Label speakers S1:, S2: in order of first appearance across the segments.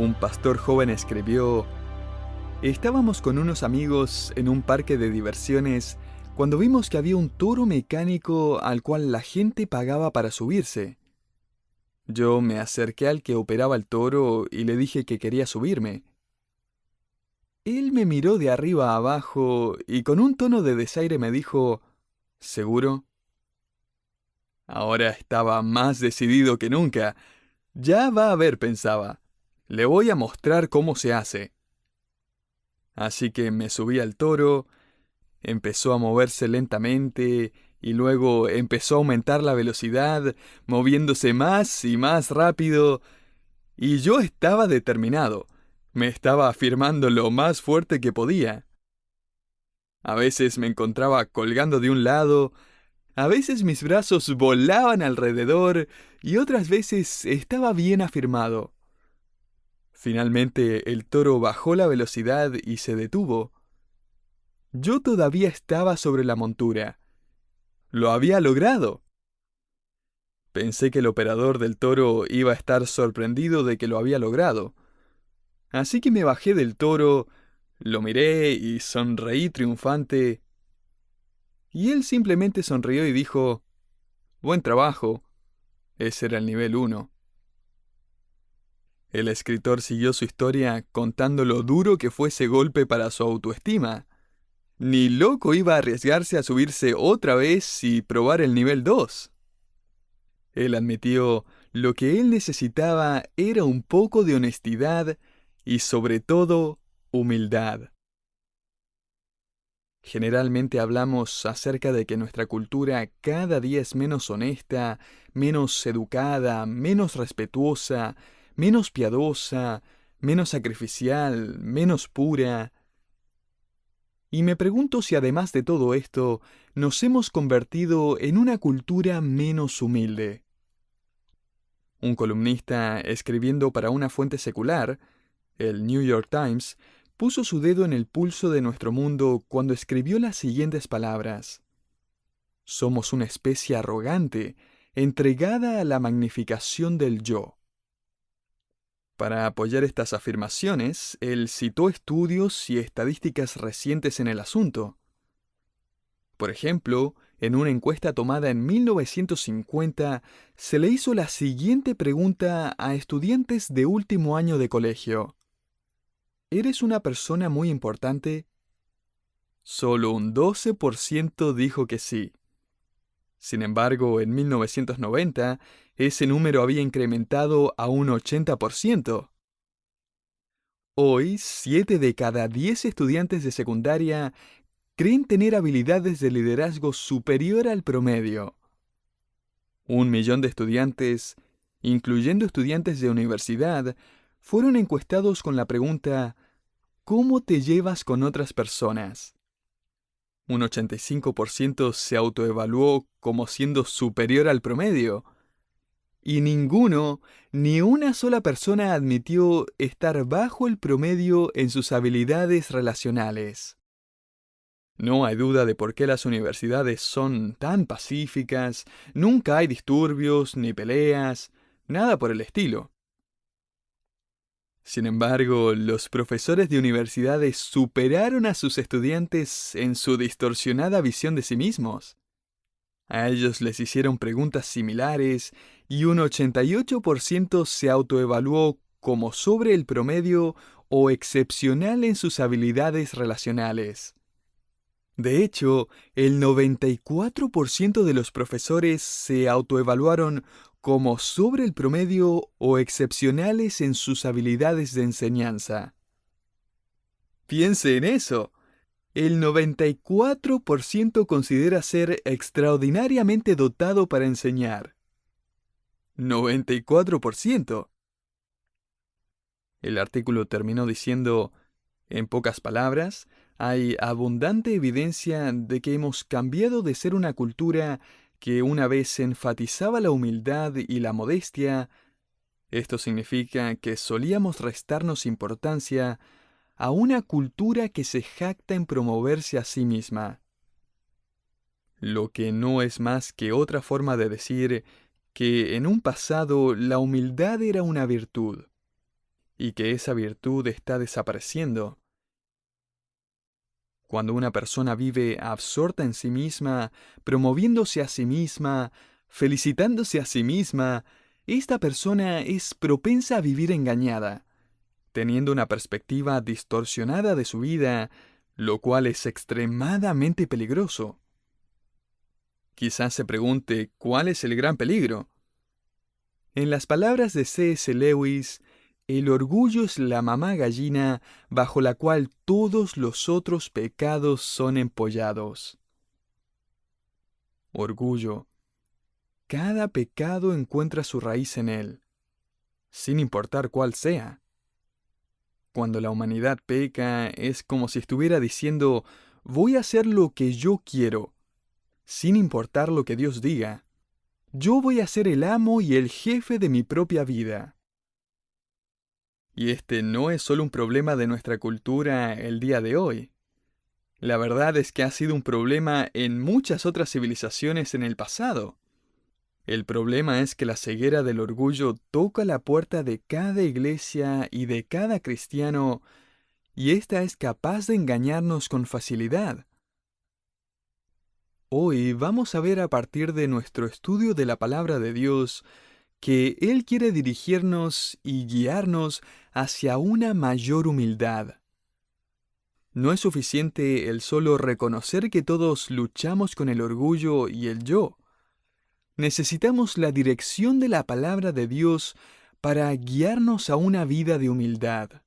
S1: Un pastor joven escribió: estábamos con unos amigos en un parque de diversiones cuando vimos que había un toro mecánico al cual la gente pagaba para subirse. Yo me acerqué al que operaba el toro y le dije que quería subirme. Él me miró de arriba a abajo y con un tono de desaire me dijo: ¿seguro? Ahora estaba más decidido que nunca. Ya va a ver, pensaba. Le voy a mostrar cómo se hace. Así que me subí al toro, empezó a moverse lentamente y luego empezó a aumentar la velocidad, moviéndose más y más rápido, y yo estaba determinado. Me estaba afirmando lo más fuerte que podía. A veces me encontraba colgando de un lado, a veces mis brazos volaban alrededor y otras veces estaba bien afirmado. Finalmente el toro bajó la velocidad y se detuvo. Yo todavía estaba sobre la montura. ¡Lo había logrado! Pensé que el operador del toro iba a estar sorprendido de que lo había logrado. Así que me bajé del toro, lo miré y sonreí triunfante. Y él simplemente sonrió y dijo: buen trabajo. Ese era el nivel 1. El escritor siguió su historia contando lo duro que fue ese golpe para su autoestima. Ni loco iba a arriesgarse a subirse otra vez y probar el nivel 2. Él admitió lo que él necesitaba era un poco de honestidad y sobre todo humildad. Generalmente hablamos acerca de que nuestra cultura cada día es menos honesta, menos educada, menos respetuosa, menos piadosa, menos sacrificial, menos pura. Y me pregunto si además de todo esto, nos hemos convertido en una cultura menos humilde. Un columnista escribiendo para una fuente secular, el New York Times, puso su dedo en el pulso de nuestro mundo cuando escribió las siguientes palabras: somos una especie arrogante, entregada a la magnificación del yo. Para apoyar estas afirmaciones, él citó estudios y estadísticas recientes en el asunto. Por ejemplo, en una encuesta tomada en 1950, se le hizo la siguiente pregunta a estudiantes de último año de colegio: ¿eres una persona muy importante? Solo un 12% dijo que sí. Sin embargo, en 1990, ese número había incrementado a un 80%. Hoy, 7 de cada 10 estudiantes de secundaria creen tener habilidades de liderazgo superior al promedio. 1 millón de estudiantes, incluyendo estudiantes de universidad, fueron encuestados con la pregunta: ¿cómo te llevas con otras personas? Un 85% se autoevaluó como siendo superior al promedio. Y ninguno, ni una sola persona admitió estar bajo el promedio en sus habilidades relacionales. No hay duda de por qué las universidades son tan pacíficas, nunca hay disturbios ni peleas, nada por el estilo. Sin embargo, los profesores de universidades superaron a sus estudiantes en su distorsionada visión de sí mismos. A ellos les hicieron preguntas similares y un 88% se autoevaluó como sobre el promedio o excepcional en sus habilidades relacionales. De hecho, el 94% de los profesores se autoevaluaron como sobre el promedio o excepcionales en sus habilidades de enseñanza. Piense en eso. El 94% considera ser extraordinariamente dotado para enseñar. 94%. El artículo terminó diciendo: en pocas palabras, hay abundante evidencia de que hemos cambiado de ser una cultura que una vez enfatizaba la humildad y la modestia. Esto significa que solíamos restarnos importancia a una cultura que se jacta en promoverse a sí misma. Lo que no es más que otra forma de decir que en un pasado la humildad era una virtud. y que esa virtud está desapareciendo. Cuando una persona vive absorta en sí misma, promoviéndose a sí misma, felicitándose a sí misma, esta persona es propensa a vivir engañada, teniendo una perspectiva distorsionada de su vida, lo cual es extremadamente peligroso. Quizás se pregunte, ¿cuál es el gran peligro? En las palabras de C.S. Lewis, el orgullo es la mamá gallina bajo la cual todos los otros pecados son empollados. Orgullo. Cada pecado encuentra su raíz en él, sin importar cuál sea. Cuando la humanidad peca, es como si estuviera diciendo, voy a hacer lo que yo quiero, sin importar lo que Dios diga. Yo voy a ser el amo y el jefe de mi propia vida. Y este no es solo un problema de nuestra cultura el día de hoy. La verdad es que ha sido un problema en muchas otras civilizaciones en el pasado. El problema es que la ceguera del orgullo toca la puerta de cada iglesia y de cada cristiano, y ésta es capaz de engañarnos con facilidad. Hoy vamos a ver a partir de nuestro estudio de la palabra de Dios que Él quiere dirigirnos y guiarnos hacia una mayor humildad. No es suficiente el solo reconocer que todos luchamos con el orgullo y el yo. Necesitamos la dirección de la palabra de Dios para guiarnos a una vida de humildad.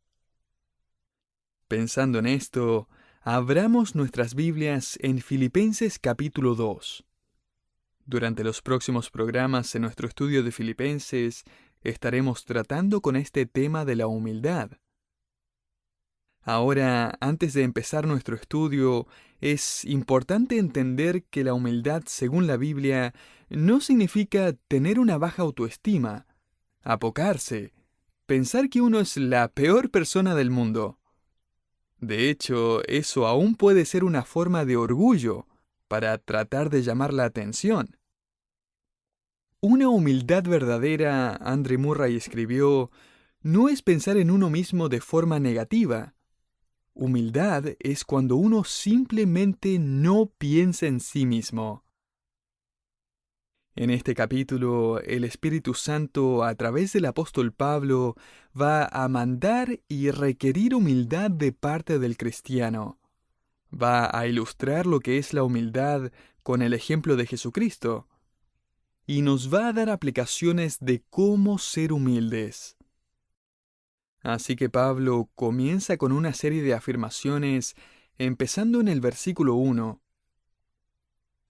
S1: Pensando en esto, abramos nuestras Biblias en Filipenses capítulo 2. Durante los próximos programas en nuestro estudio de Filipenses, estaremos tratando con este tema de la humildad. Ahora, antes de empezar nuestro estudio, es importante entender que la humildad, según la Biblia, no significa tener una baja autoestima, apocarse, pensar que uno es la peor persona del mundo. De hecho, eso aún puede ser una forma de orgullo para tratar de llamar la atención. Una humildad verdadera, Andrew Murray escribió, no es pensar en uno mismo de forma negativa. Humildad es cuando uno simplemente no piensa en sí mismo. En este capítulo, el Espíritu Santo, a través del apóstol Pablo, va a mandar y requerir humildad de parte del cristiano. Va a ilustrar lo que es la humildad con el ejemplo de Jesucristo. Y nos va a dar aplicaciones de cómo ser humildes. Así que Pablo comienza con una serie de afirmaciones, empezando en el versículo 1.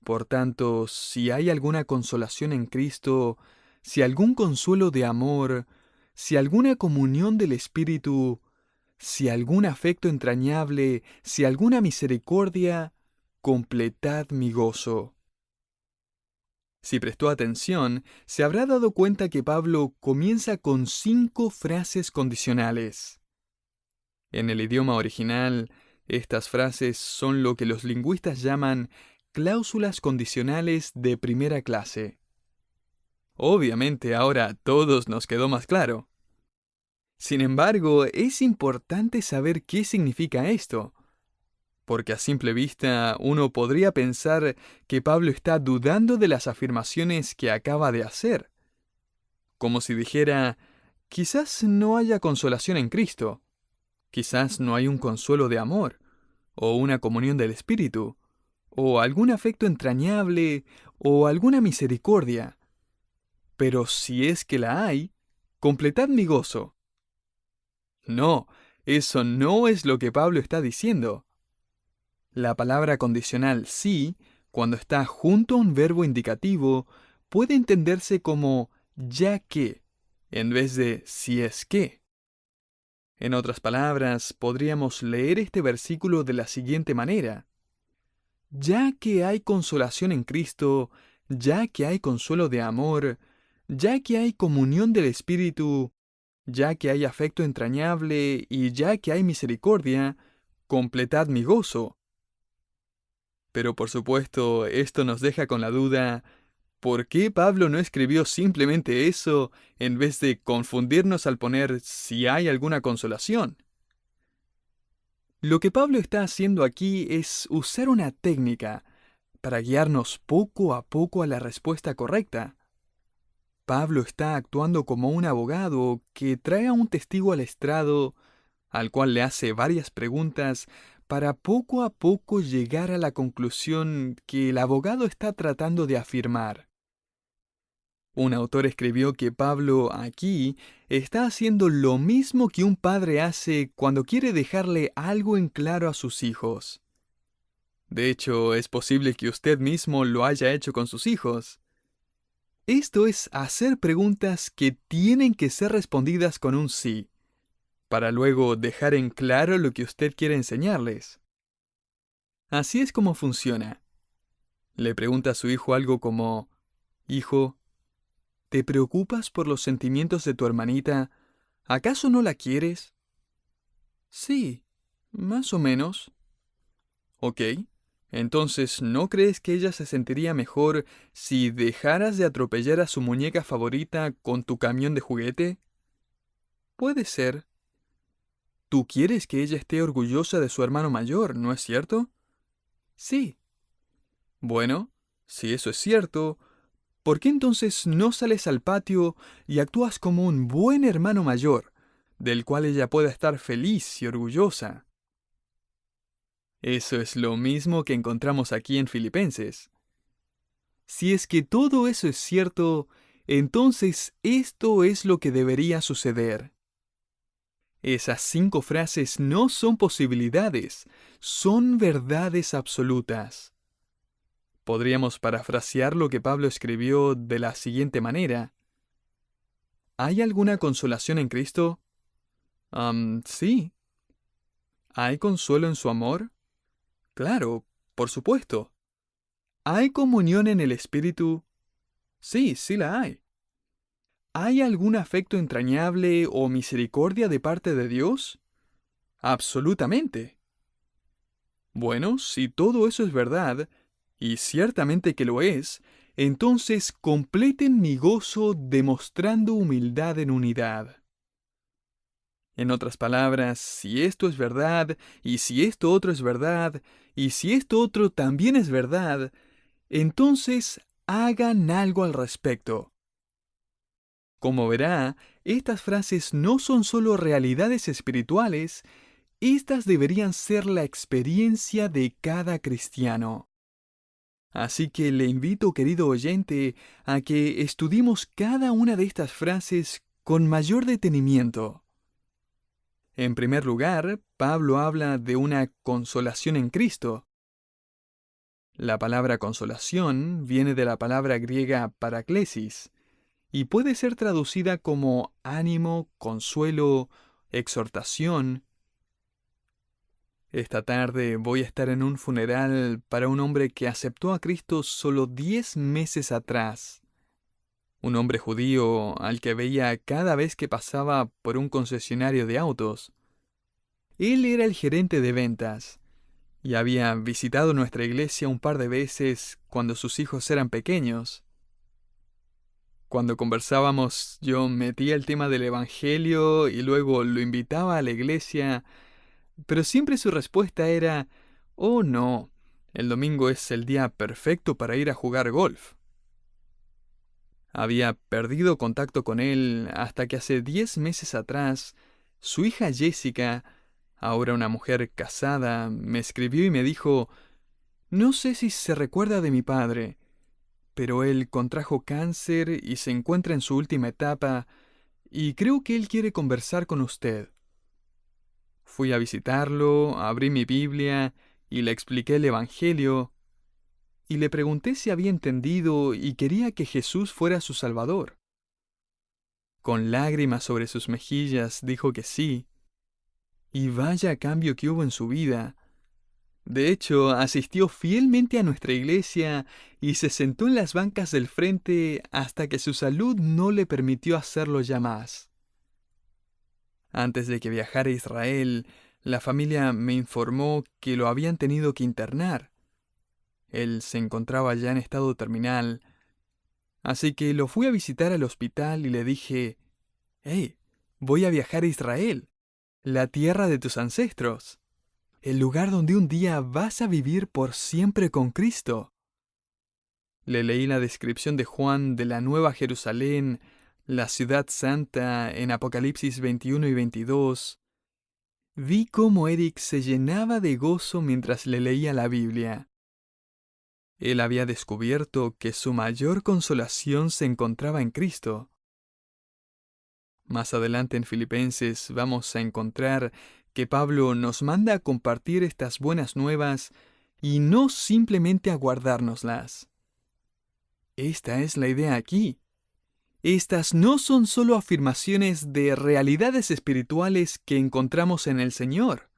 S1: Por tanto, si hay alguna consolación en Cristo, si algún consuelo de amor, si alguna comunión del Espíritu, si algún afecto entrañable, si alguna misericordia, completad mi gozo. Si prestó atención, se habrá dado cuenta que Pablo comienza con 5 frases condicionales. En el idioma original, estas frases son lo que los lingüistas llaman cláusulas condicionales de primera clase. Obviamente ahora a todos nos quedó más claro. Sin embargo, es importante saber qué significa esto, porque a simple vista uno podría pensar que Pablo está dudando de las afirmaciones que acaba de hacer, como si dijera, quizás no haya consolación en Cristo, quizás no hay un consuelo de amor, o una comunión del Espíritu, o algún afecto entrañable, o alguna misericordia. Pero si es que la hay, completad mi gozo. No, eso no es lo que Pablo está diciendo. La palabra condicional sí, cuando está junto a un verbo indicativo, puede entenderse como ya que, en vez de si es que. En otras palabras, podríamos leer este versículo de la siguiente manera. Ya que hay consolación en Cristo, ya que hay consuelo de amor, ya que hay comunión del Espíritu, ya que hay afecto entrañable y ya que hay misericordia, completad mi gozo. Pero por supuesto, esto nos deja con la duda, ¿por qué Pablo no escribió simplemente eso en vez de confundirnos al poner si hay alguna consolación? Lo que Pablo está haciendo aquí es usar una técnica para guiarnos poco a poco a la respuesta correcta. Pablo está actuando como un abogado que trae a un testigo al estrado, al cual le hace varias preguntas para poco a poco llegar a la conclusión que el abogado está tratando de afirmar. Un autor escribió que Pablo aquí está haciendo lo mismo que un padre hace cuando quiere dejarle algo en claro a sus hijos. De hecho, es posible que usted mismo lo haya hecho con sus hijos. Esto es hacer preguntas que tienen que ser respondidas con un sí, para luego dejar en claro lo que usted quiere enseñarles. Así es como funciona. Le pregunta a su hijo algo como, «Hijo, ¿te preocupas por los sentimientos de tu hermanita? ¿Acaso no la quieres?» «Sí, más o menos». «Ok, entonces, ¿no crees que ella se sentiría mejor si dejaras de atropellar a su muñeca favorita con tu camión de juguete?» «Puede ser». «Tú quieres que ella esté orgullosa de su hermano mayor, ¿no es cierto?» «Sí». «Bueno, si eso es cierto, ¿por qué entonces no sales al patio y actúas como un buen hermano mayor, del cual ella pueda estar feliz y orgullosa?» Eso es lo mismo que encontramos aquí en Filipenses. Si es que todo eso es cierto, entonces esto es lo que debería suceder. Esas 5 frases no son posibilidades, son verdades absolutas. Podríamos parafrasear lo que Pablo escribió de la siguiente manera. ¿Hay alguna consolación en Cristo? Sí. ¿Hay consuelo en su amor? Claro, por supuesto. ¿Hay comunión en el Espíritu? Sí, sí la hay. ¿Hay algún afecto entrañable o misericordia de parte de Dios? Absolutamente. Bueno, si todo eso es verdad, y ciertamente que lo es, entonces completen mi gozo demostrando humildad en unidad. En otras palabras, si esto es verdad, y si esto otro es verdad, y si esto otro también es verdad, entonces hagan algo al respecto. Como verá, estas frases no son solo realidades espirituales, estas deberían ser la experiencia de cada cristiano. Así que le invito, querido oyente, a que estudiemos cada una de estas frases con mayor detenimiento. En primer lugar, Pablo habla de una consolación en Cristo. La palabra consolación viene de la palabra griega paraklesis, y puede ser traducida como ánimo, consuelo, exhortación. Esta tarde voy a estar en un funeral para un hombre que aceptó a Cristo solo 10 meses atrás. Un hombre judío al que veía cada vez que pasaba por un concesionario de autos. Él era el gerente de ventas y había visitado nuestra iglesia un par de veces cuando sus hijos eran pequeños. Cuando conversábamos, yo metía el tema del Evangelio y luego lo invitaba a la iglesia, pero siempre su respuesta era, «Oh no, el domingo es el día perfecto para ir a jugar golf». Había perdido contacto con él hasta que hace 10 meses atrás, su hija Jessica, ahora una mujer casada, me escribió y me dijo, «No sé si se recuerda de mi padre, pero él contrajo cáncer y se encuentra en su última etapa, y creo que él quiere conversar con usted». Fui a visitarlo, abrí mi Biblia y le expliqué el Evangelio, y le pregunté si había entendido y quería que Jesús fuera su Salvador. Con lágrimas sobre sus mejillas dijo que sí, y vaya cambio que hubo en su vida. De hecho, asistió fielmente a nuestra iglesia y se sentó en las bancas del frente hasta que su salud no le permitió hacerlo ya más. Antes de que viajara a Israel, la familia me informó que lo habían tenido que internar. Él se encontraba ya en estado terminal. Así que lo fui a visitar al hospital y le dije, «Hey, voy a viajar a Israel, la tierra de tus ancestros, el lugar donde un día vas a vivir por siempre con Cristo». Le leí la descripción de Juan de la Nueva Jerusalén, la ciudad santa, en Apocalipsis 21 y 22. Vi cómo Eric se llenaba de gozo mientras le leía la Biblia. Él había descubierto que su mayor consolación se encontraba en Cristo. Más adelante en Filipenses vamos a encontrar que Pablo nos manda a compartir estas buenas nuevas y no simplemente a guardárnoslas. Esta es la idea aquí. Estas no son solo afirmaciones de realidades espirituales que encontramos en el Señor.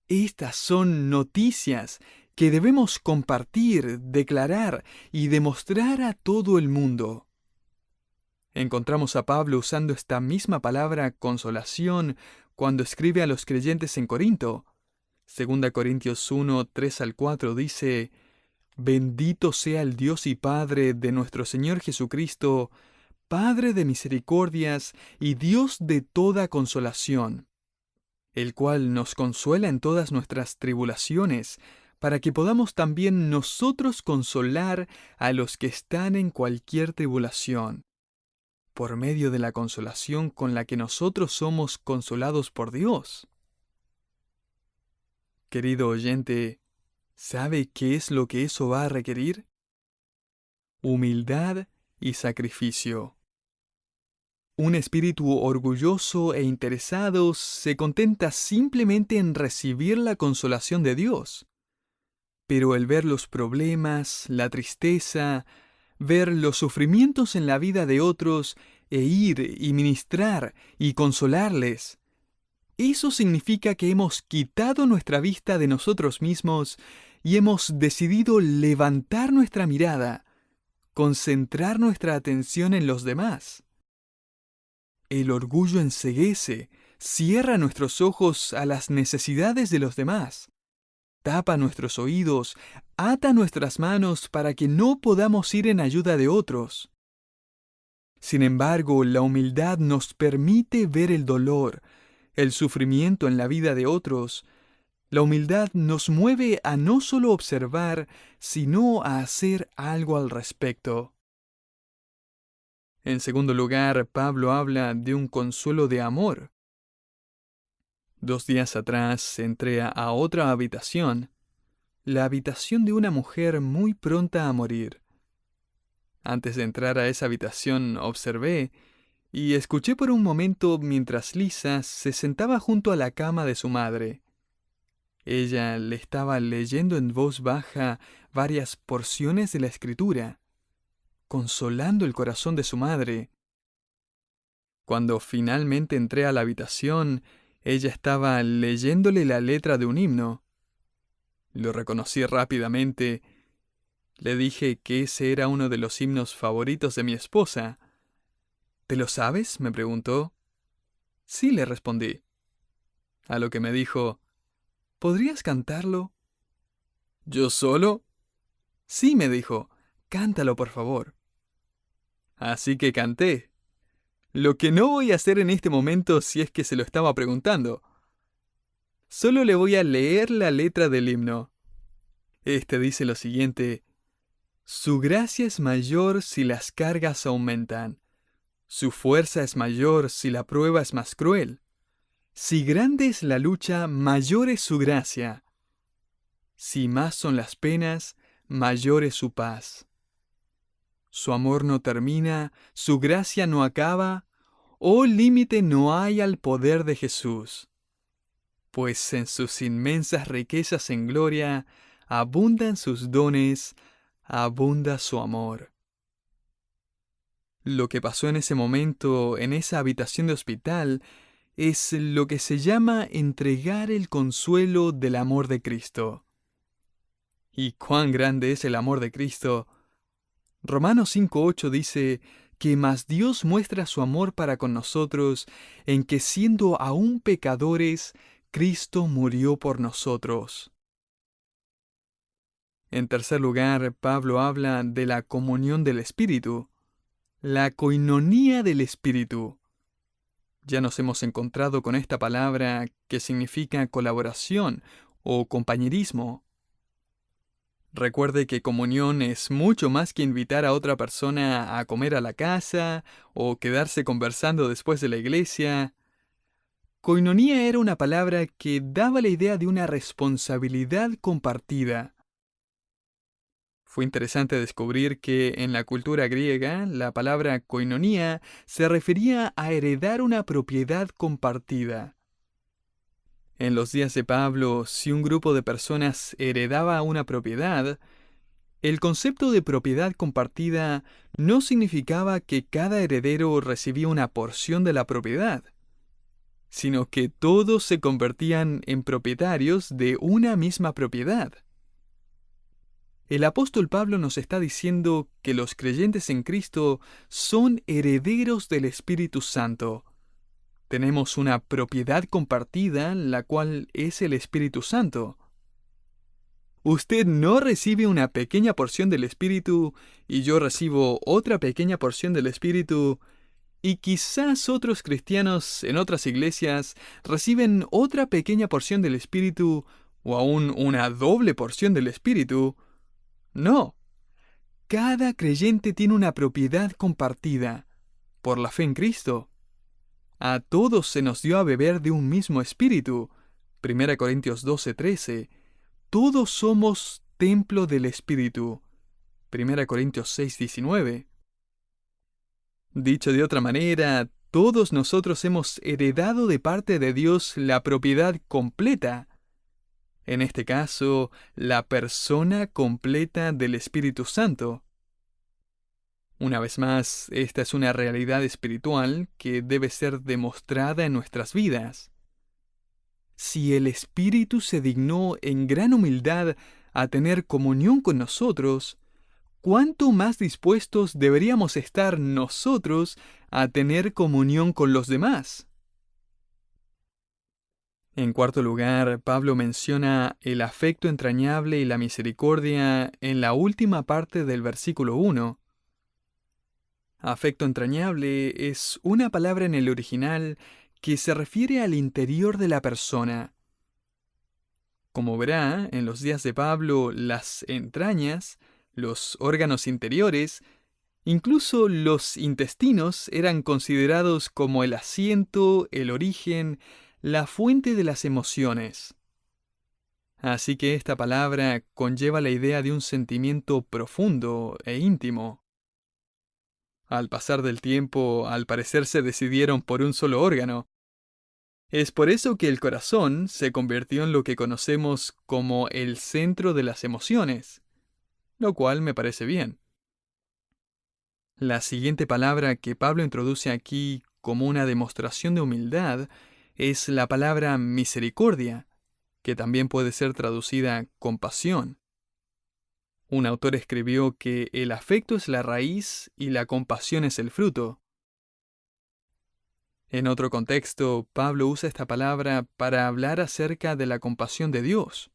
S1: Estas son noticias que debemos compartir, declarar y demostrar a todo el mundo. Encontramos a Pablo usando esta misma palabra consolación cuando escribe a los creyentes en Corinto. 2 Corintios 1, 3 al 4 dice: «Bendito sea el Dios y Padre de nuestro Señor Jesucristo, Padre de misericordias y Dios de toda consolación, el cual nos consuela en todas nuestras tribulaciones, para que podamos también nosotros consolar a los que están en cualquier tribulación, por medio de la consolación con la que nosotros somos consolados por Dios». Querido oyente, ¿sabe qué es lo que eso va a requerir? Humildad y sacrificio. Un espíritu orgulloso e interesado se contenta simplemente en recibir la consolación de Dios. Pero el ver los problemas, la tristeza, ver los sufrimientos en la vida de otros e ir y ministrar y consolarles, eso significa que hemos quitado nuestra vista de nosotros mismos y hemos decidido levantar nuestra mirada, concentrar nuestra atención en los demás. El orgullo enceguece, cierra nuestros ojos a las necesidades de los demás, tapa nuestros oídos, ata nuestras manos para que no podamos ir en ayuda de otros. Sin embargo, la humildad nos permite ver el dolor, el sufrimiento en la vida de otros. La humildad nos mueve a no solo observar, sino a hacer algo al respecto. En segundo lugar, Pablo habla de un consuelo de amor. 2 días atrás entré a otra habitación, la habitación de una mujer muy pronta a morir. Antes de entrar a esa habitación observé y escuché por un momento mientras Lisa se sentaba junto a la cama de su madre. Ella le estaba leyendo en voz baja varias porciones de la Escritura, consolando el corazón de su madre. Cuando finalmente entré a la habitación, ella estaba leyéndole la letra de un himno. Lo reconocí rápidamente. Le dije que ese era uno de los himnos favoritos de mi esposa. «¿Te lo sabes?», me preguntó. «Sí», le respondí. A lo que me dijo: «¿Podrías cantarlo?». «¿Yo solo?». «Sí», me dijo, «cántalo, por favor». Así que canté. Lo que no voy a hacer en este momento si es que se lo estaba preguntando. Solo le voy a leer la letra del himno. Este dice lo siguiente: «Su gracia es mayor si las cargas aumentan. Su fuerza es mayor si la prueba es más cruel. Si grande es la lucha, mayor es su gracia. Si más son las penas, mayor es su paz. Su amor no termina, su gracia no acaba, oh límite no hay al poder de Jesús. Pues en sus inmensas riquezas en gloria, abundan sus dones, abunda su amor». Lo que pasó en ese momento, en esa habitación de hospital, es lo que se llama entregar el consuelo del amor de Cristo. ¿Y cuán grande es el amor de Cristo? Romanos 5:8 dice que mas Dios muestra su amor para con nosotros en que siendo aún pecadores, Cristo murió por nosotros. En tercer lugar, Pablo habla de la comunión del Espíritu, la coinonía del Espíritu. Ya nos hemos encontrado con esta palabra que significa colaboración o compañerismo. Recuerde que comunión es mucho más que invitar a otra persona a comer a la casa o quedarse conversando después de la iglesia. Koinonía era una palabra que daba la idea de una responsabilidad compartida. Fue interesante descubrir que en la cultura griega la palabra koinonía se refería a heredar una propiedad compartida. En los días de Pablo, si un grupo de personas heredaba una propiedad, el concepto de propiedad compartida no significaba que cada heredero recibía una porción de la propiedad, sino que todos se convertían en propietarios de una misma propiedad. El apóstol Pablo nos está diciendo que los creyentes en Cristo son herederos del Espíritu Santo. Tenemos una propiedad compartida, la cual es el Espíritu Santo. Usted no recibe una pequeña porción del Espíritu y yo recibo otra pequeña porción del Espíritu, y quizás otros cristianos en otras iglesias reciben otra pequeña porción del Espíritu o aún una doble porción del Espíritu. No, cada creyente tiene una propiedad compartida por la fe en Cristo. A todos se nos dio a beber de un mismo espíritu. 1 Corintios 12:13. Todos somos templo del Espíritu. 1 Corintios 6:19. Dicho de otra manera, todos nosotros hemos heredado de parte de Dios la propiedad completa. En este caso, la persona completa del Espíritu Santo. Una vez más, esta es una realidad espiritual que debe ser demostrada en nuestras vidas. Si el Espíritu se dignó en gran humildad a tener comunión con nosotros, ¿cuánto más dispuestos deberíamos estar nosotros a tener comunión con los demás? En cuarto lugar, Pablo menciona el afecto entrañable y la misericordia en la última parte del versículo 1. Afecto entrañable es una palabra en el original que se refiere al interior de la persona. Como verá, en los días de Pablo, las entrañas, los órganos interiores, incluso los intestinos eran considerados como el asiento, el origen, la fuente de las emociones. Así que esta palabra conlleva la idea de un sentimiento profundo e íntimo. Al pasar del tiempo, al parecer se decidieron por un solo órgano. Es por eso que el corazón se convirtió en lo que conocemos como el centro de las emociones, lo cual me parece bien. La siguiente palabra que Pablo introduce aquí como una demostración de humildad es la palabra misericordia, que también puede ser traducida compasión. Un autor escribió que el afecto es la raíz y la compasión es el fruto. En otro contexto, Pablo usa esta palabra para hablar acerca de la compasión de Dios.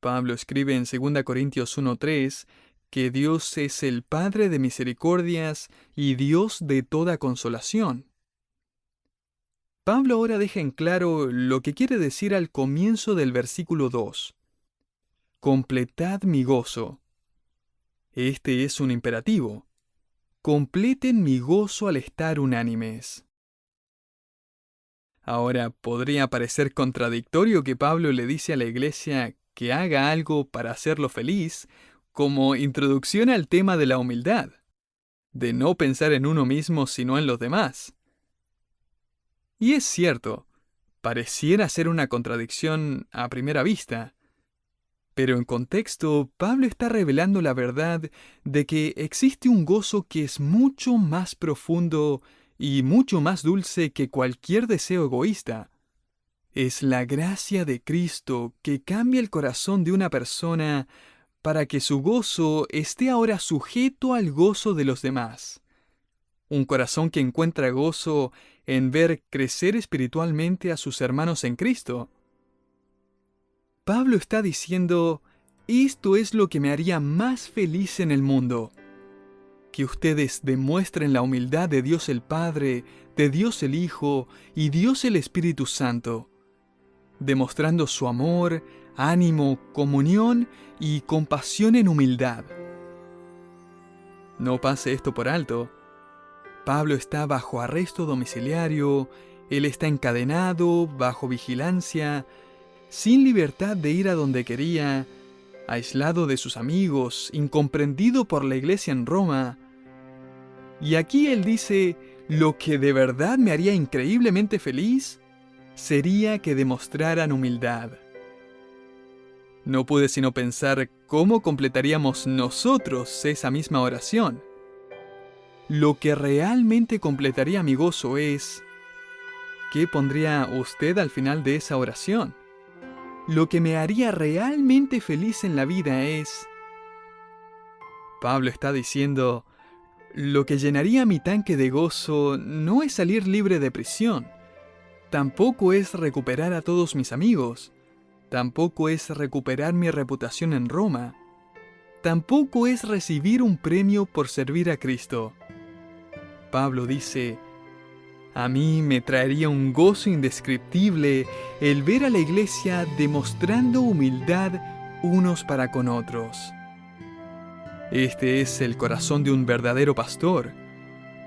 S1: Pablo escribe en 2 Corintios 1:3 que Dios es el Padre de misericordias y Dios de toda consolación. Pablo ahora deja en claro lo que quiere decir al comienzo del versículo 2. Completad mi gozo. Este es un imperativo. Completen mi gozo al estar unánimes. Ahora, podría parecer contradictorio que Pablo le dice a la iglesia que haga algo para hacerlo feliz, como introducción al tema de la humildad, de no pensar en uno mismo sino en los demás. Y es cierto, pareciera ser una contradicción a primera vista. Pero en contexto, Pablo está revelando la verdad de que existe un gozo que es mucho más profundo y mucho más dulce que cualquier deseo egoísta. Es la gracia de Cristo que cambia el corazón de una persona para que su gozo esté ahora sujeto al gozo de los demás. Un corazón que encuentra gozo en ver crecer espiritualmente a sus hermanos en Cristo. Pablo está diciendo, esto es lo que me haría más feliz en el mundo. Que ustedes demuestren la humildad de Dios el Padre, de Dios el Hijo y Dios el Espíritu Santo, demostrando su amor, ánimo, comunión y compasión en humildad. No pase esto por alto. Pablo está bajo arresto domiciliario, él está encadenado, bajo vigilancia, sin libertad de ir a donde quería, aislado de sus amigos, incomprendido por la iglesia en Roma. Y aquí él dice, lo que de verdad me haría increíblemente feliz sería que demostraran humildad. No pude sino pensar cómo completaríamos nosotros esa misma oración. Lo que realmente completaría mi gozo es, ¿qué pondría usted al final de esa oración? Lo que me haría realmente feliz en la vida es... Pablo está diciendo, lo que llenaría mi tanque de gozo no es salir libre de prisión, tampoco es recuperar a todos mis amigos, tampoco es recuperar mi reputación en Roma, tampoco es recibir un premio por servir a Cristo. Pablo dice, a mí me traería un gozo indescriptible el ver a la iglesia demostrando humildad unos para con otros. Este es el corazón de un verdadero pastor.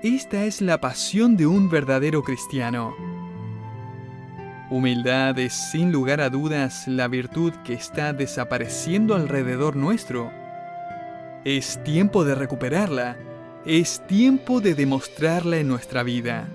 S1: Esta es la pasión de un verdadero cristiano. Humildad es sin lugar a dudas la virtud que está desapareciendo alrededor nuestro. Es tiempo de recuperarla. Es tiempo de demostrarla en nuestra vida.